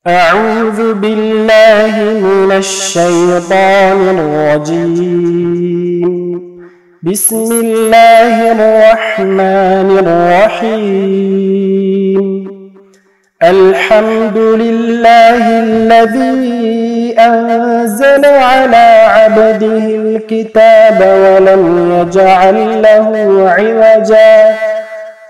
أعوذ بالله من الشيطان الرجيم. بسم الله الرحمن الرحيم. الحمد لله الذي أنزل على عبده الكتاب ولم يجعل له عوجا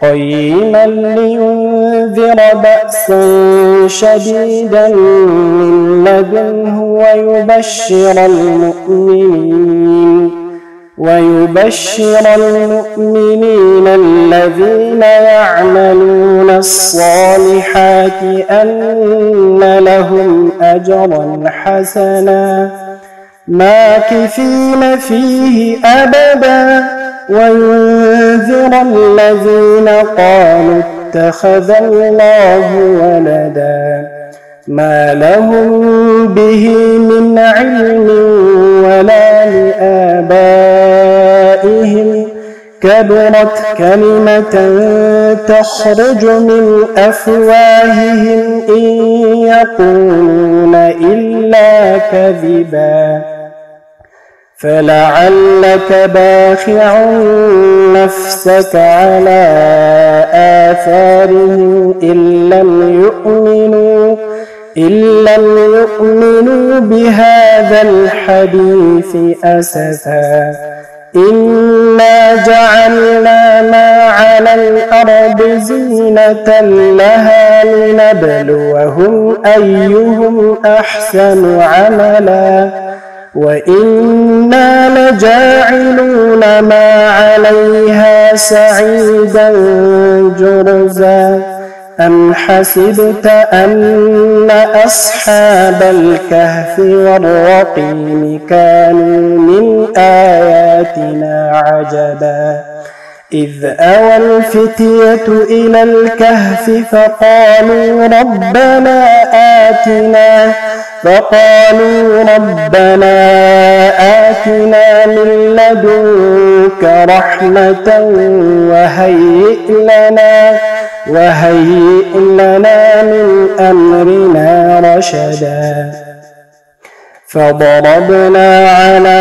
قيما لينذر بأسا شديدا من لدنه ويبشر المؤمنين الذين يعملون الصالحات أن لهم أجرا حسنا ماكثين فيه أبدا وينذر الذين قالوا اتخذ الله ولدا ما لهم به من علم ولا لآبائهم كبرت كلمة تخرج من أفواههم إن يقولون إلا كذبا فلعلك باخع نفسك على آثارهم إن لم يؤمنوا بهذا الحديث أسفا إنا جعلنا ما على الأرض زينة لها لنبلوهم أيهم أحسن عملا وإنا لجاعلون ما عليها سعيدا جرزا أم حسبت أن أصحاب الكهف والرقيم كانوا من آياتنا عجبا إذ أوى الفتية إلى الكهف فقالوا ربنا آتنا من لدنك رحمة وهيئ لنا من أمرنا رشدا فضربنا على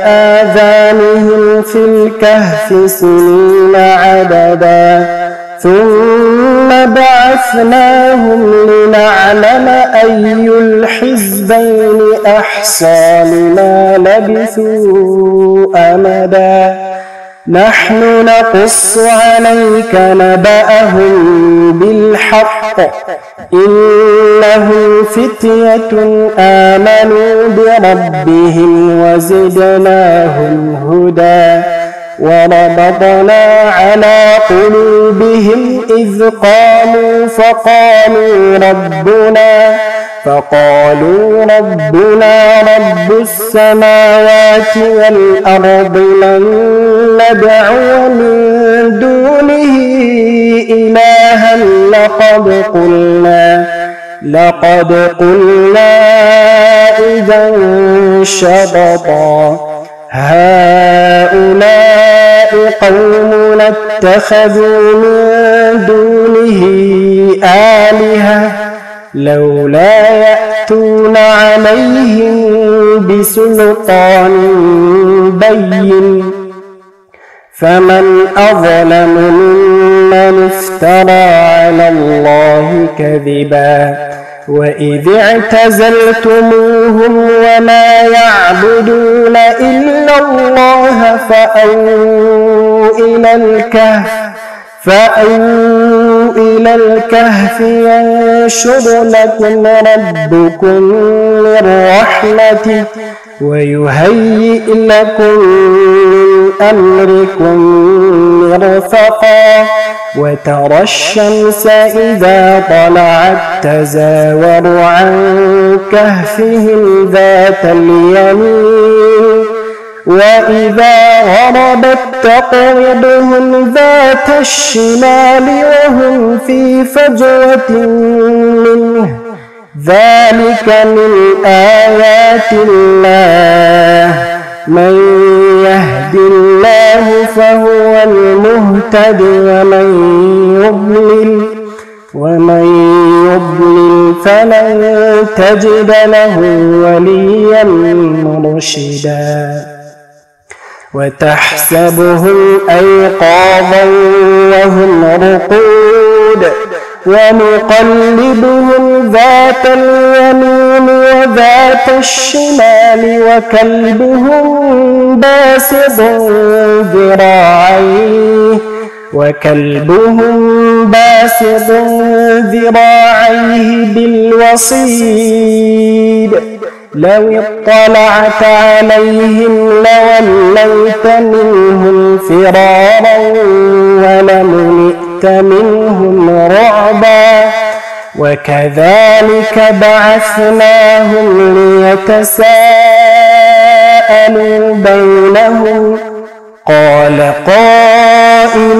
آذانهم في الكهف سنين عددا ثم بعثناهم لنعلم أي الحزبين أحصى لما لبثوا أمدا نحن نقص عليك نبأهم بالحق إنهم فتية آمنوا بربهم وزدناهم هدى وربطنا على قلوبهم إذ قاموا فقالوا ربنا رب السماوات والأرض لن ندعو من دونه إلها لقد قلنا إذا شططا هؤلاء قومنا اتخذوا من دونه آلهة لولا يأتون عليهم بسلطان بين فمن أظلم ممن افترى على الله كذبا وإذ اعتزلتموهم وما يعبدون إلا الله فأووا إلى الكهف ينشر لكم ربكم من رحمته ويهيئ لكم من أمركم مرفقا وترى الشمس إذا طلعت تزاور عن كهفهم ذات اليمين وإذا غربت تقرضهم ذات الشمال وهم في فجوة منه ذلك من آيات الله من يهد الله فهو المهتد ومن يضلل فلن تجد له وليا مرشدا وتحسبهم أيقاظا وهم رقود ونقلبهم ذات اليمين وذات الشمال وكلبهم باسط ذراعيه بالوصيد لو اطلعت عليهم لوليت منهم فرارا ولملئت منهم رعبا وكذلك بعثناهم ليتساءلوا بينهم قال قائل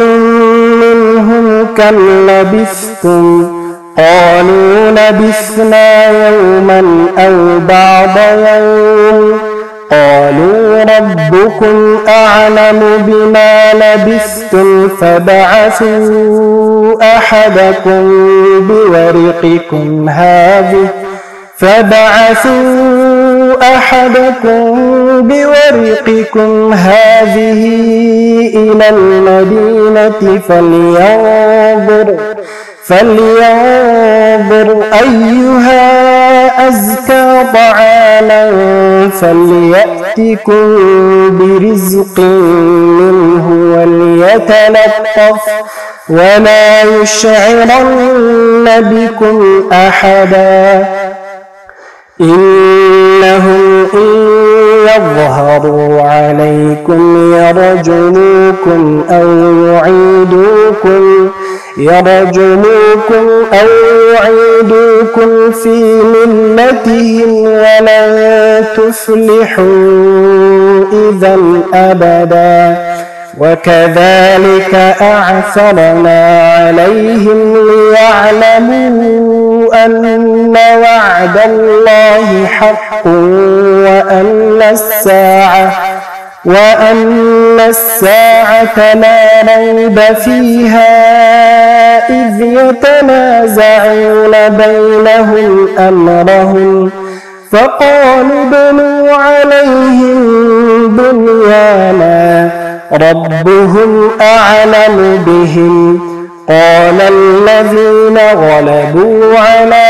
منهم كم لبثتم قالوا لبثنا يوما أو بعض يوم قالوا ربكم أعلم بما لبثتم فابعثوا أحدكم بورقكم هذه إلى المدينة فلينظر أيها أزكى طعاما فليأتكم برزق منه وليتلطف ولا يشعرن بكم أحدا إنهم إن يظهروا عليكم يرجموكم أو يعيدوكم في ملتهم ولن تفلحوا إذا أبدا وكذلك أعثرنا عليهم ليعلموا أن وعد الله حق وأن الساعة لا ريب فيها إذ يتنازعون بينهم أمرهم فقالوا بنوا عليهم بنيانا ربهم أعلم بهم قال الذين غلبوا على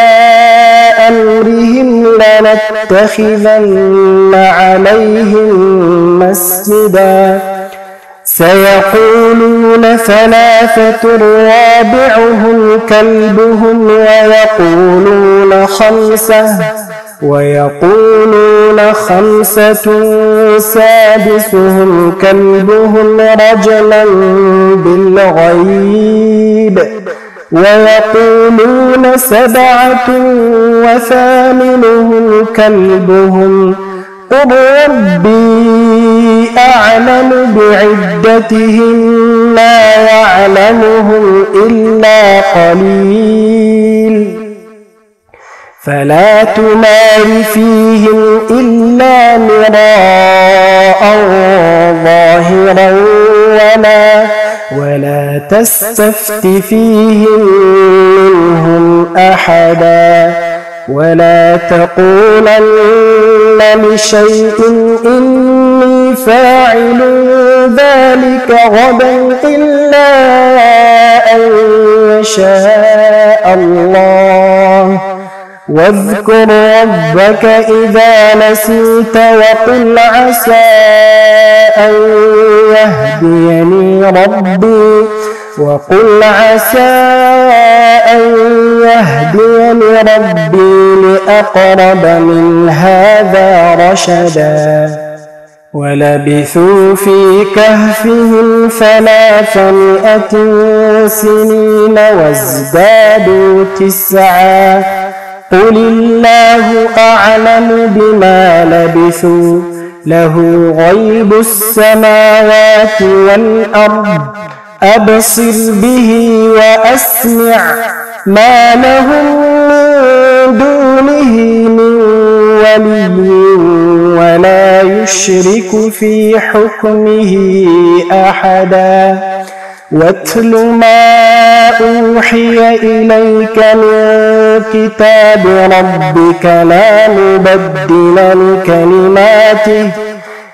أمرهم لنتخذن عليهم مسجدا سيقولون ثلاثة رابعهم كلبهم ويقولون خمسة سادسهم كلبهم رجما بالغيب ويقولون 7 وثامنهم كلبهم قل ربي أعلم بعدتهم ما يعلمهم إلا قليل فلا تمار فيهم إلا مراء ظاهرا ولا تستفت فيهم منهم أحدا ولا تقولن لشيء إني فاعل ذلك غدا إلا أن يشاء الله واذكر ربك إذا نسيت وقل عسى أن يهديني ربي لأقرب من هذا رشدا ولبثوا في كهفهم 300 سنين وازدادوا 9 قل الله أعلم بما لبثوا له غيب السماوات والأرض أبصر به وأسمع ما لهم من دونه من ولي ولا يشرك في حكمه أحدا واتل ما أوحي إليك من كتاب ربك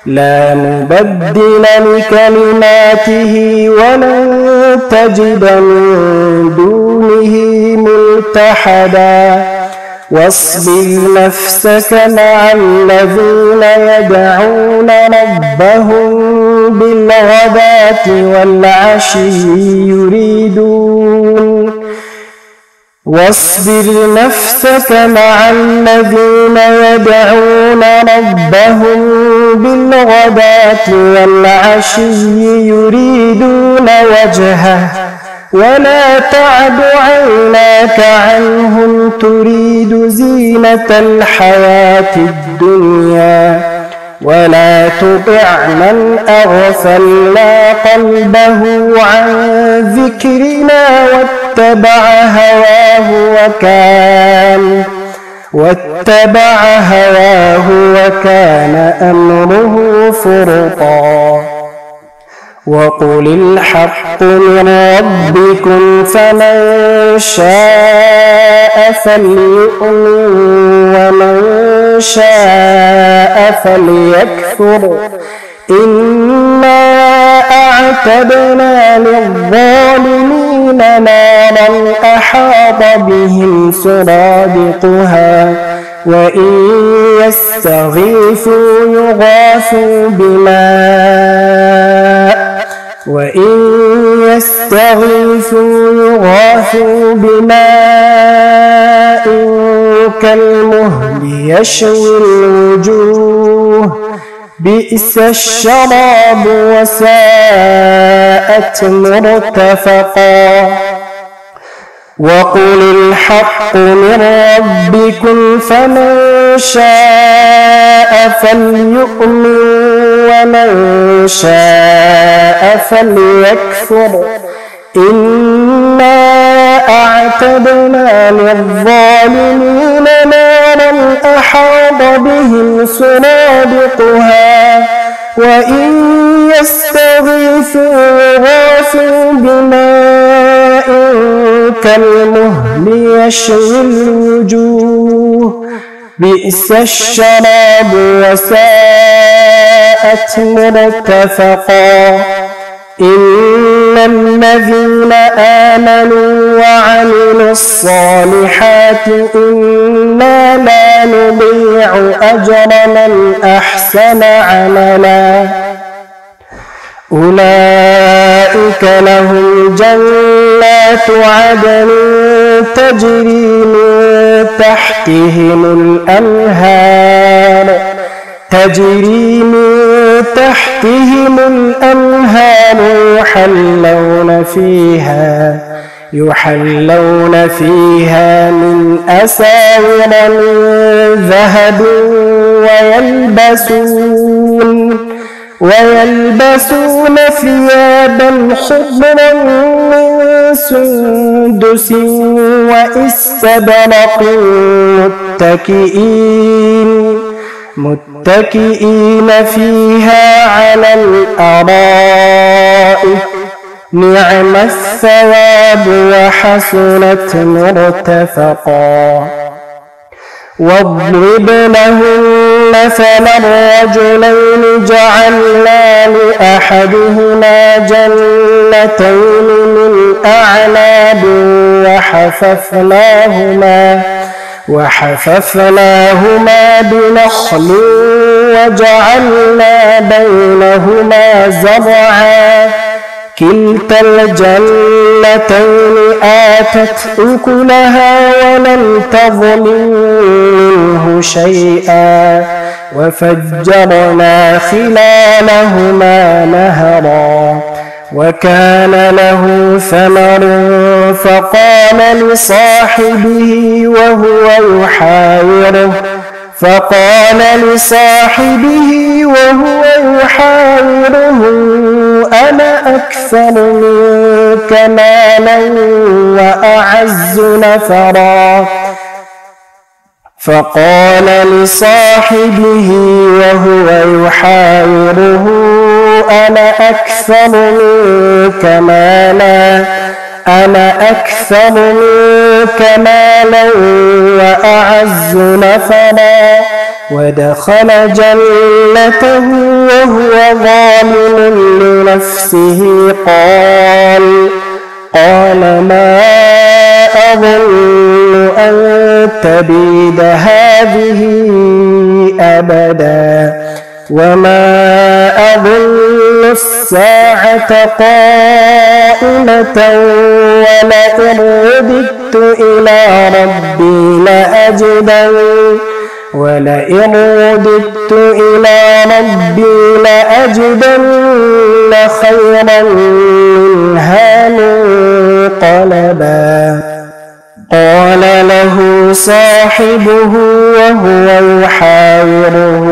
لا مبدل لكلماته ولن تجد من دونه ملتحدا واصبر نفسك مع الذين يدعون ربهم بالغداة والعشي يريدون وجهه ولا تعد عيناك عنهم تريد زينة الحياة الدنيا ولا تطع من أغفلنا قلبه عن ذكرنا واتبع هواه وكان أمره فرطا وقل الحق من ربكم فمن شاء فليؤمن ومن شاء فليكفر إنا أعتدنا للظالمين نارا أحاط بهم سرادقها وإن يستغيثوا يغاثوا بماء كالمهل يشوي الوجوه بئس الشراب وساءت مرتفقا وقل الحق من ربكم فمن شاء فليؤمن ومن شاء فليكفر إنا أعتدنا للظالمين نارا أحاط بهم سرادقها وإن يستغيثوا يغاثوا بماء كالمهل يشوي الوجوه بئس الشراب وساءت مرتفقا إن الذين آمنوا وعملوا الصالحات إنا لا نضيع أجر من أحسن عملا أولئك لهم جنات عدن تجري من تحتهم الأنهار يحلون فيها من أساور من ذهب ويلبسون ثيابا خضرا من سندس وإستبرق متكئين فيها على الأرائك نعم الثواب وحسنت مرتفقا واضرب لهم مثلا الرجلين جعلنا لأحدهما جنتين من أعناب وحففناهما بنخل وجعلنا بينهما زرعا كلتا الجنتين آتت أكلها ولم تظلم منه شيئا وفجرنا خلالهما نهرا وكان له ثمر فقال لصاحبه وهو يحاوره أنا أكثر منك مالا وأعز نفرا فقال لصاحبه وهو يحاوره أنا أكثر منك مالا أنا أكثر منك مالا وأعز نفرا ودخل جنته وهو ظالم لنفسه قال ما أظن أن تبيد هذه أبدا وما أظن الساعة قائمة ولئن رددت إلى ربي لأجدن خيرا منها منقلبا قال له صاحبه وهو يحاوره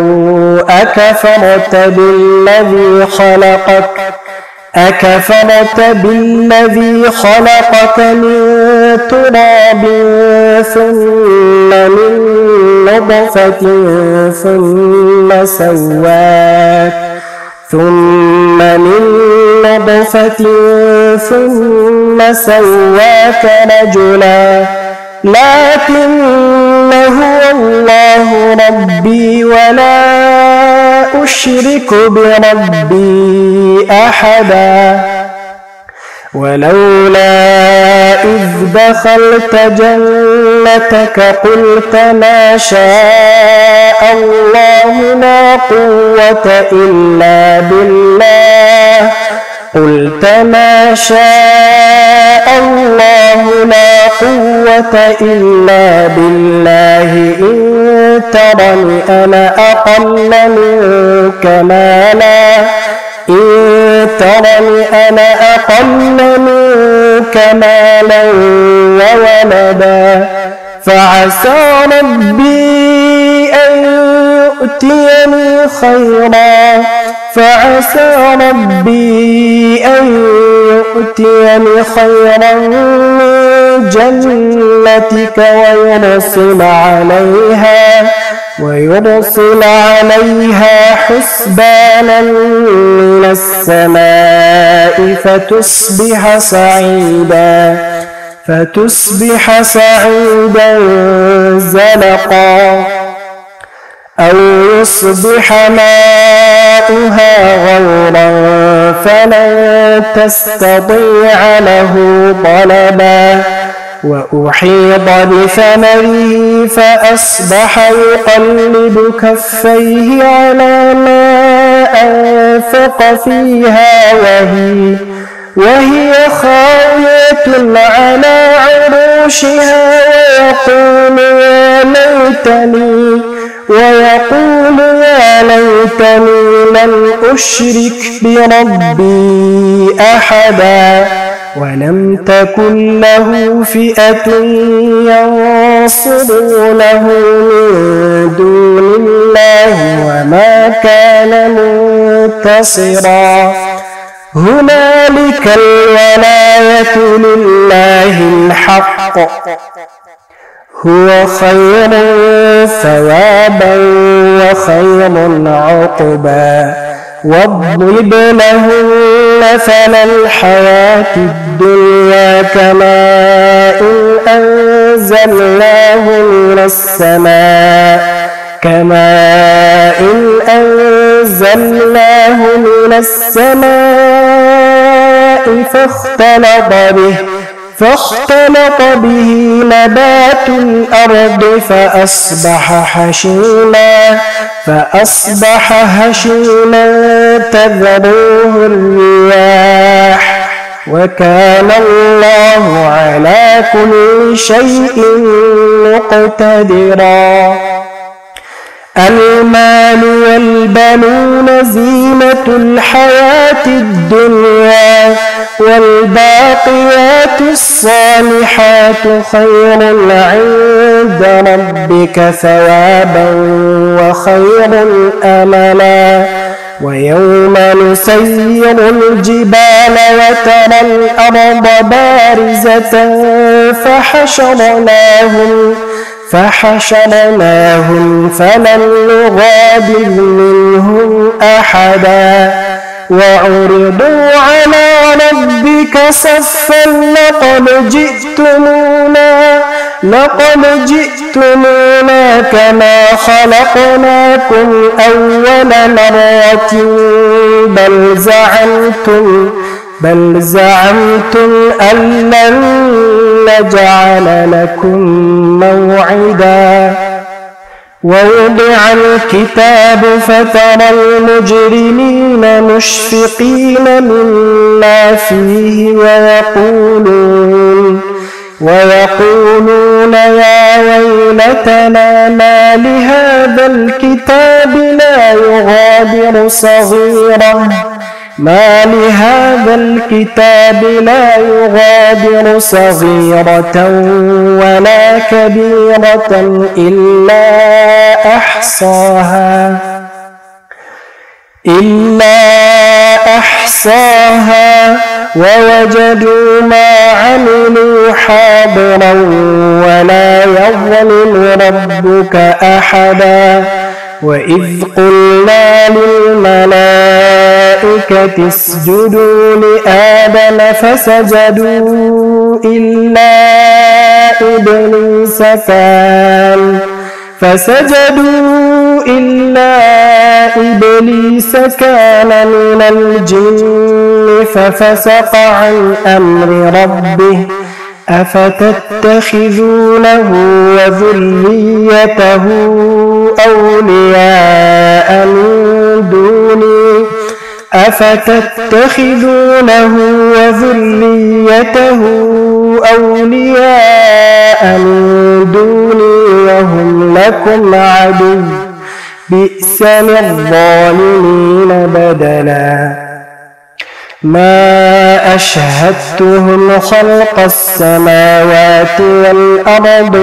أكفرت بالذي خلقك من تراب ثم من نطفة ثم سواك رجلا لكن هو الله ربي ولا أشرك بربي أحدا ولولا إذ دخلت جنتك قلت ما شاء الله لا قوة إلا بالله إن ترني أنا أقل منك مالا وولدا فعسى ربي أن يؤتيني خيرا من جنتك ويرسل عليها حسبانا من السماء فتصبح صعيدا زلقا أو يصبح ماؤها غورا فلن تستطيع له طلبا وأحيط بثمره فأصبح يقلب كفيه على ما أنفق فيها وهي خاوية على عروشها ويقول يا ليتني لم أشرك بربي أحدا ولم تكن له فئة ينصرونه من دون الله وما كان منتصرا هنالك الولاية لله الحق هو خير ثوابا وخير عقبا واضرب لهم مثل الحياة الدنيا كماء أنزلناه من السماء فاختلط به نبات الأرض فأصبح هشيما تذروه الرياح وكان الله على كل شيء مقتدرا المال والبنون زينة الحياة الدنيا والباقيات الصالحات خير عند ربك ثوابا وخير أملا ويوم نسير الجبال وترى الأرض بارزة فحشرناهم فلم نغادر منهم أحدا وعرضوا على ربك صفا لقد جئتمونا كما خلقناكم أول مرة بل زعمتم أن لن نجعل لكم موعدا ووضع الكتاب فترى المجرمين مشفقين مما فيه ويقولون يا ويلتنا ما لهذا الكتاب لا يغادر صغيرة ولا كبيرة إلا أحصاها ووجدوا ما عملوا حاضرا ولا يظلم ربك أحدا وإذ قلنا للملائكة اسجدوا لآدم فسجدوا إلا إبليس كان من الجن ففسق عن أمر ربه أفتتخذونه وذريته أولياء من دوني وهم لكم عدو بئس للظالمين بدلا ما أشهدتهم خلق السماوات والأرض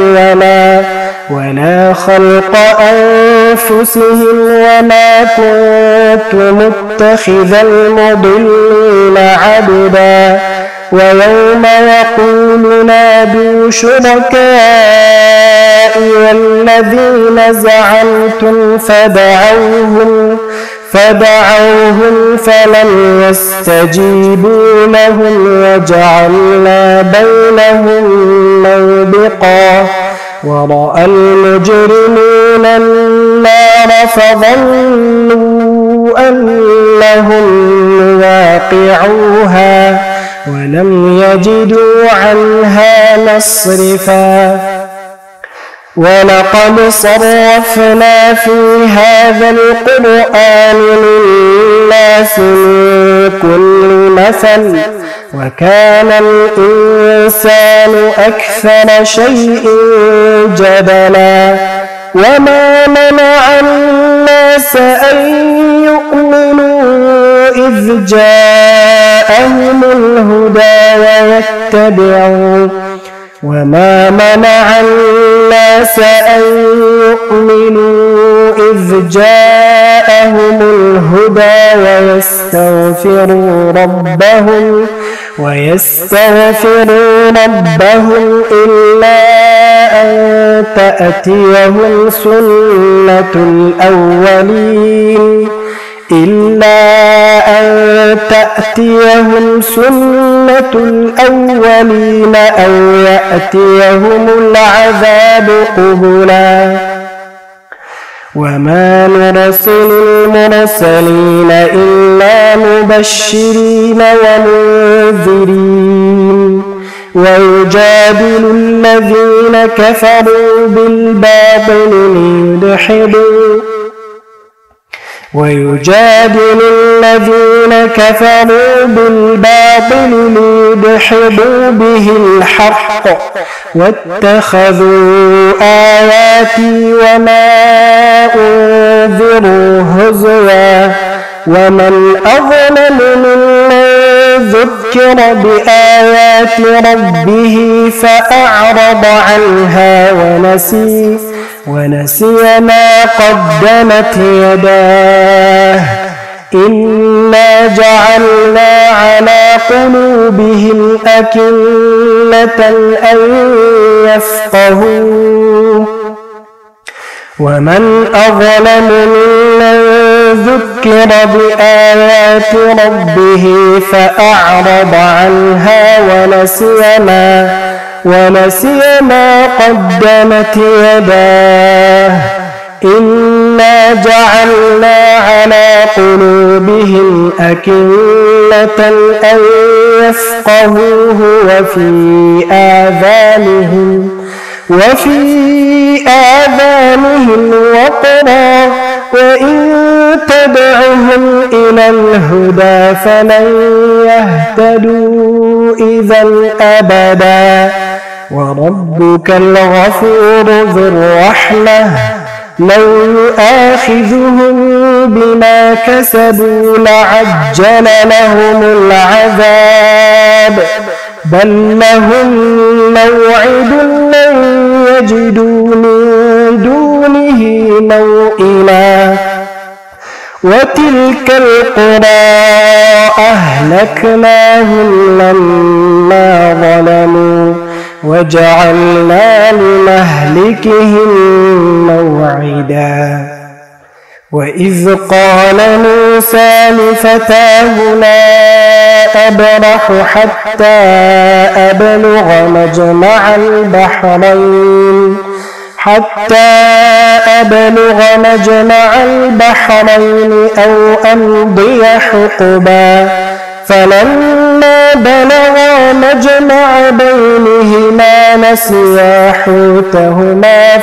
ولا خلق أنفسهم وما كنت متخذ المضلين عبدا ويوم يقول نادوا شركائي الذين زعمتم فدعوهم فلم يستجيبوا لهم وجعلنا بينهم موبقا ورأى المجرمون النار فظنوا أنهم واقعوها ولم يجدوا عنها مصرفا ولقد صرفنا في هذا القرآن للناس من كل مثل وكان الإنسان أكثر شيء جدلا وما منع الناس أن يؤمنوا إذ جاءهم الهدى ويستغفروا ربهم إلا أن تأتيهم سنة الأولين أو يأتيهم العذاب قبلا وما نرسل المرسلين إلا مبشرين ومنذرين ويجادل الذين كفروا بالباطل ليدحضوا به الحق واتخذوا آياتي وما أنذروا هزوا ومن أظلم ممن ذكر بآيات ربه فأعرض عنها ونسي ما قدمت يداه إنا جعلنا على قلوبهم أكنة أن يفقهوا ومن أظلم ممن ذكر بآيات ربه فأعرض عنها ونسي ما قدمت يداه إنا جعلنا على قلوبهم أكنة أن يفقهوه وفي آذانهم وقرا وإن تدعهم إلى الهدى فلن يهتدوا إذا أبدا وربك الغفور ذو الرحمة لو يؤاخذهم بما كسبوا لعجل لهم العذاب بل لهم موعد لن يجدوا من دونه موئلا وتلك القرى أهلكناهم لما ظلموا وجعلنا لمهلكهم موعدا وإذ قال موسى لفتاه لا أبرح حتى أبلغ مجمع البحرين أو أمضي حقبا فلما بلغا مجمع بينهما نسيا حوتهما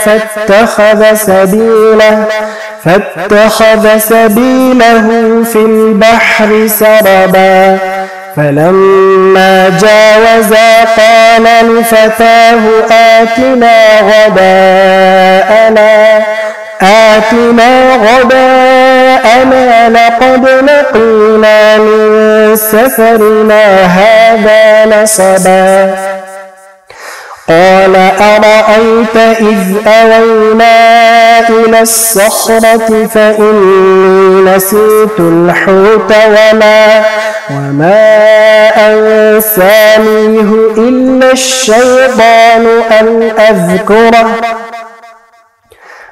فاتخذ سبيله في البحر سربا فلما جاوزا قال لفتاه آتنا غداءنا لقد لقينا من سفرنا هذا نصبا قال أرأيت إذ أوينا إلى الصخرة فإني نسيت الحوت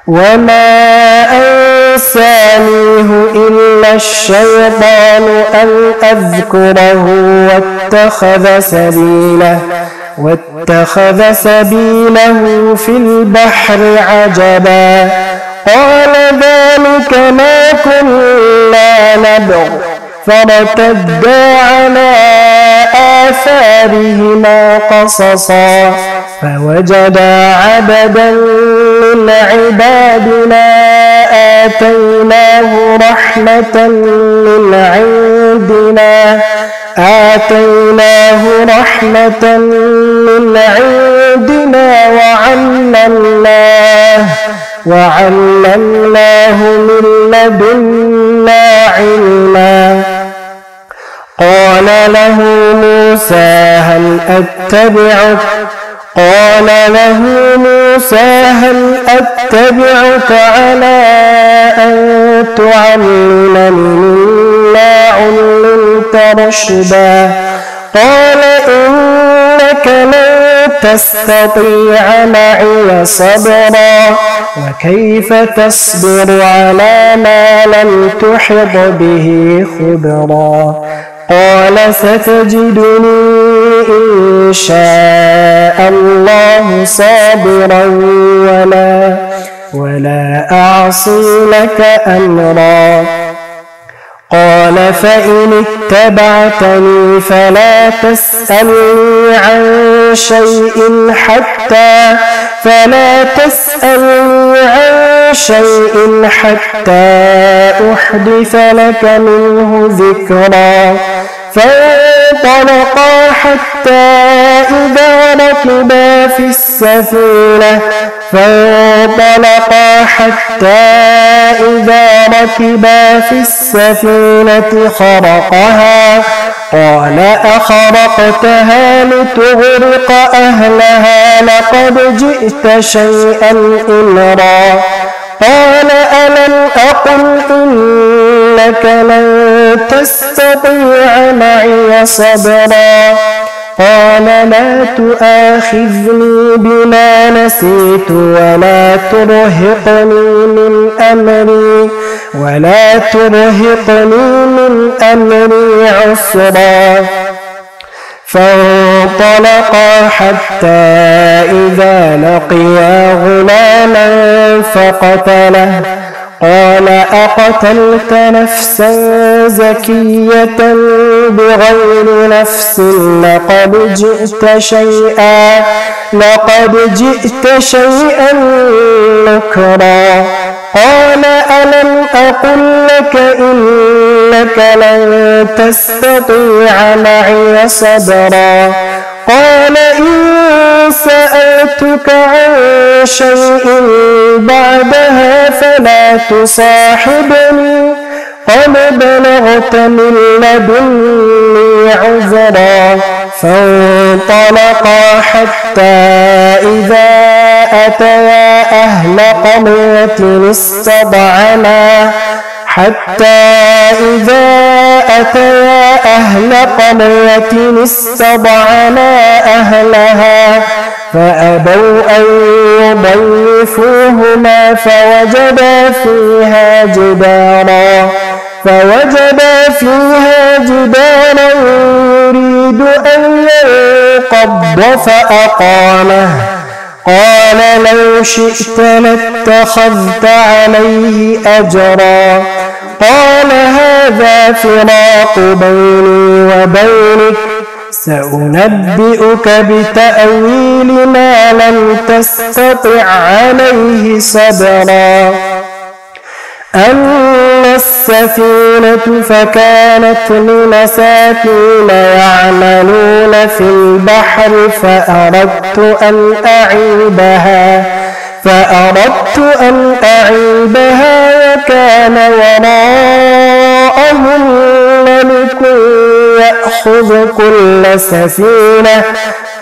وما أنسانيه إلا الشيطان أن أذكره واتخذ سبيله في البحر عجبا قال ذلك ما كنا نبغ فارتدا على آثارهما قصصا فوجدا عبدا من عبادنا آتيناه رحمة من عندنا وعلمناه من لدنا علما قال له موسى هل أتبعك على أن تعلمني مما علمت رشدا قال إنك لن تستطيع معي صبرا وكيف تصبر على ما لم تحط به خبرا قال ستجدني إن شاء الله صابرا ولا أعصي لك أمرا قال فإن اتبعتني فلا تسألني عن شيء حتى أحدث لك منه ذكرا فانطلقا حتى إذا ركبا في السفينة خرقها قال أخرقتها لتغرق أهلها لقد جئت شيئا إمرا قال ألم أقل إنك لن تستطيع معي صبرا قال لا تؤاخذني بما نسيت ولا ترهقني من أمري ولا ترهقني من أمري عسرا فانطلقا حتى إذا لقيا غلاما فقتله قال أقتلت نفسا زكية بغير نفس لقد جئت شيئا نكرا قال ألم أقل لك إنك لن تستطيع معي صبرا قال إن سألتك عن شيء بعدها فلا تصاحبني قد بلغت من لدني عذرا فانطلقا حتى إذا أتيا أهل قرية استضعنا أهلها فأبوا أن يضيفوهما فوجدا فيها جدارا يريد أن ينقض فأقامه قال لو شئت لاتخذت عليه أجرا قال هذا فراق بيني وبينك سأنبئك بتأويل ما لم تستطع عليه صبرا أما السفينة فكانت لمساكين يعملون في البحر فأردت أن أعيبها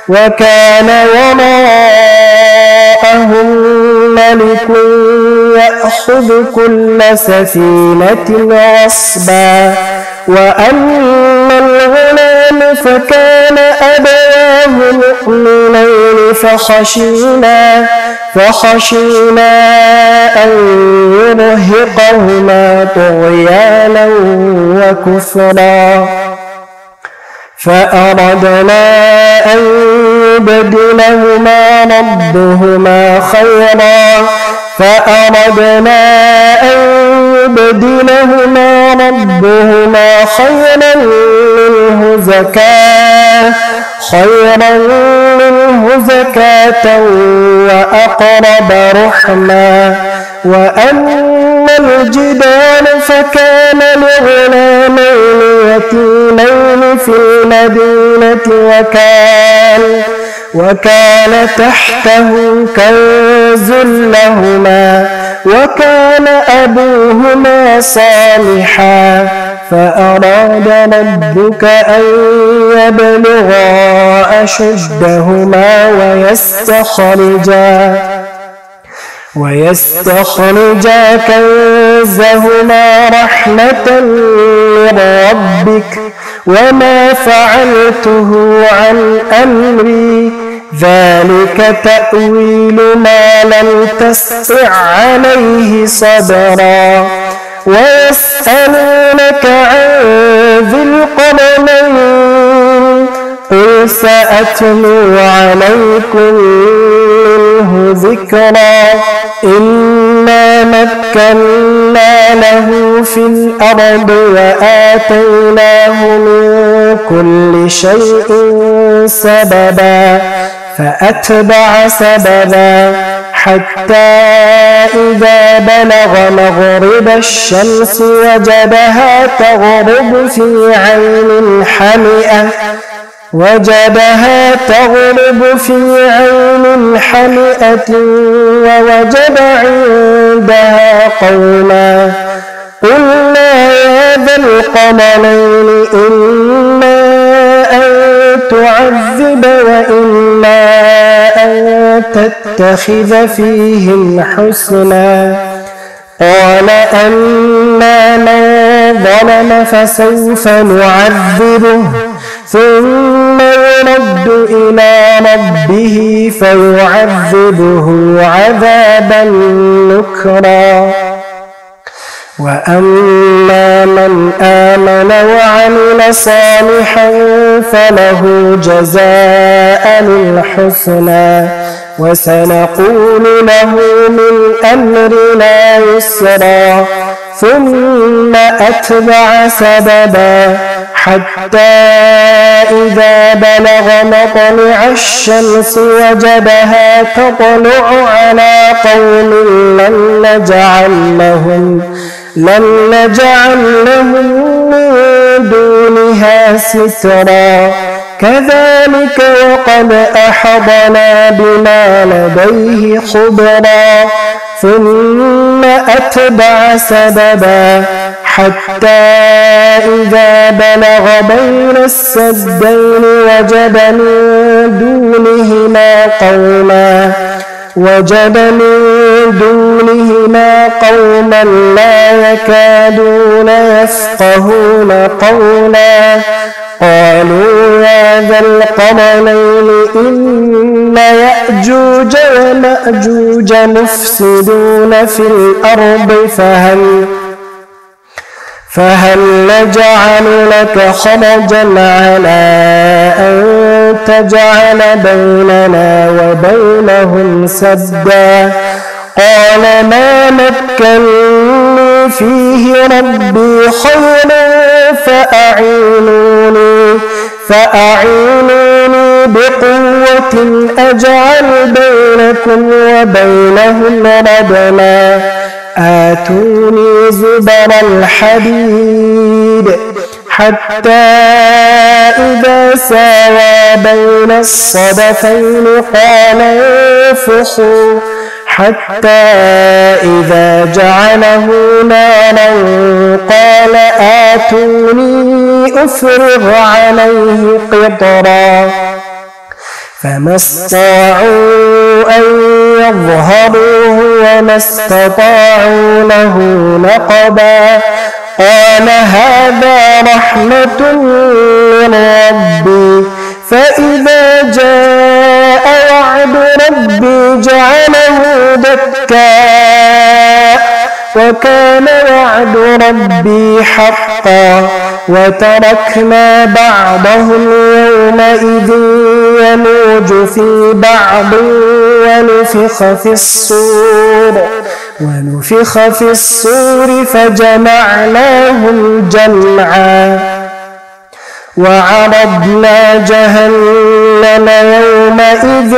وكان وراءهم ملك يأخذ كل سفينة غصبا وأما الغلام فكان أبواه مؤمنين فخشينا أن يرهقهما طغيانا وكفرا فأردنا أن يبدلهما ربهما خيرا منه زكاة وأقرب رحما وأما الجدار فكان لغلامين يتيمين في المدينة وكان تحته كنز لهما وكان أبوهما صالحا فأراد ربك أن يبلغا أشدهما ويستخرجا كنزهما رحمة من ربك وما فعلته عن أمري ذلك تأويل ما لم تستطع عليه صبرا ويسألونك عن ذي القرنين قل سأتلو عليكم منه ذكرا إنا مكنا له في الأرض وآتيناه من كل شيء سببا فأتبع سببا حتى إذا بلغ مغرب الشمس وجدها تغرب في عين حمئة ووجد عندها قوما قلنا يا ذا القرنين إما أن تعذب وإما أن تتخذ فيهم حسنا قال أما من ظلم فسوف نعذبه ثم يرد إلى ربه فيعذبه عذابا نكرا وأما من آمن وعمل صالحا فله جزاء الحسنى وسنقول له من أمرنا يسرا ثم أتبع سببا حتى إذا بلغ مطلع الشمس وجدها تطلع على قوم لم نجعل لهم من دونها سترا كذلك وقد أحضنا بما لديه خبرا ثم أتبع سببا حتى إذا بلغ بين السدين وجد من دونهما قوما لا يكادون يفقهون قولا قالوا يا ذا القرنين إن يأجوج ومأجوج مفسدون في الأرض فهل نجعل لك خرجا على أن تجعل بيننا وبينهم سدا قال ما مكنني فيه ربي خير فأعينوني بقوة أجعل بينكم وبينهم ردما آتوني زبر الحديد حتى إذا ساوى بين الصدفين قال انفخوا حتى إذا جعله نارا قال آتوني أفرغ عليه قطرا فما استطاعوا أن يظهروه وما استطاعوا له نقبا قال هذا رحمة من ربي فإذا جاء وعد ربي جعله دكا وكان وعد ربي حقا وتركنا بعضهم يومئذ يموج في بعض ونفخ في الصور فجمعناهم جمعا وعرضنا جهنم يومئذ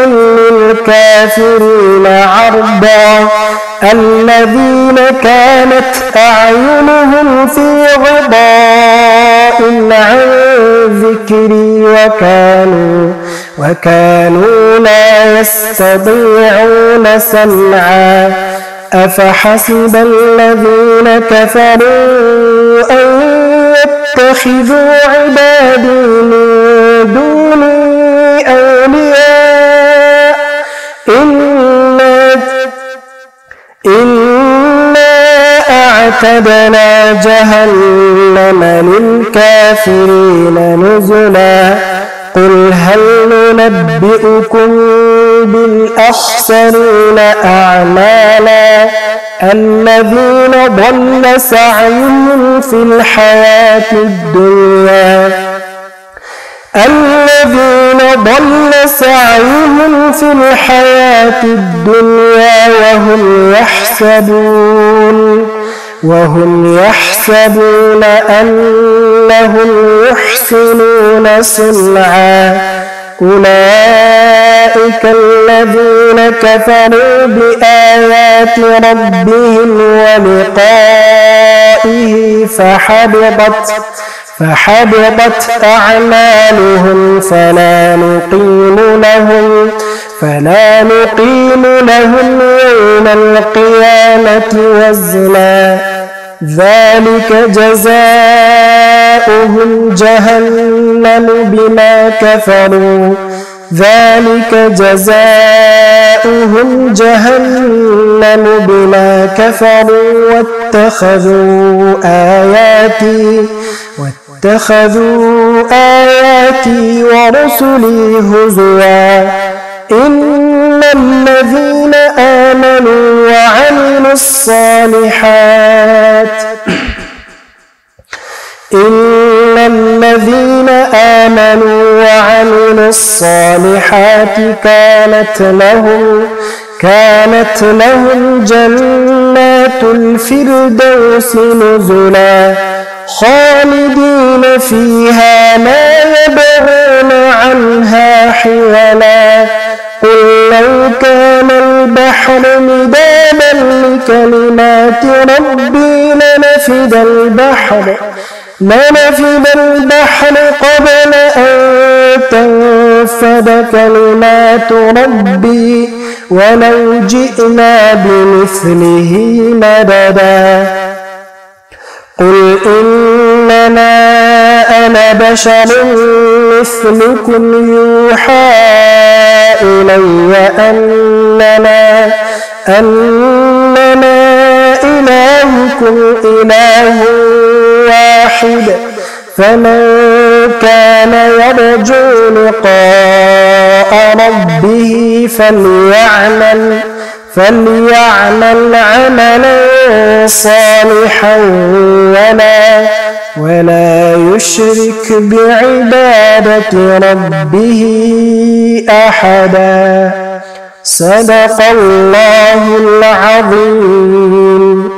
للكافرين عرضا الذين كانت أعينهم في غطاء عن ذكري وكانوا لا يستطيعون سمعا أفحسب الذين كفروا أن يتخذوا عبادي من دوني أولياء إنا أعتدنا جهنم للكافرين نزلا قل هل ننبئكم بالأخسرين أعمالا الذين ضل سعيهم في الحياة الدنيا وهم يحسبون أنهم يحسنون صنعا أولئك الذين كفروا بآيات ربهم ولقائه فحبطت أعمالهم فلا نقيم لهم يوم القيامة وزنا ذلك جزاؤهم جهنم بما كفروا واتخذوا آياتي ورسلي هزوا إن الذين آمنوا وعملوا الصالحات إن الذين آمنوا وعملوا الصالحات كانت لهم جنات الفردوس نزلا خالدين فيها لا يبغون عنها حولا قل لو كان البحر مدادا لكلمات ربي لنفد البحر قبل أن تنفد كلمات ربي ولو جئنا بمثله مددا قل إنما أنا بشر مثلكم يوحى إلي أنما إلهكم إله واحد فمن كان يرجو لقاء ربه فليعمل عملا صالحا ولا يشرك بعبادة ربه أحدا صدق الله العظيم.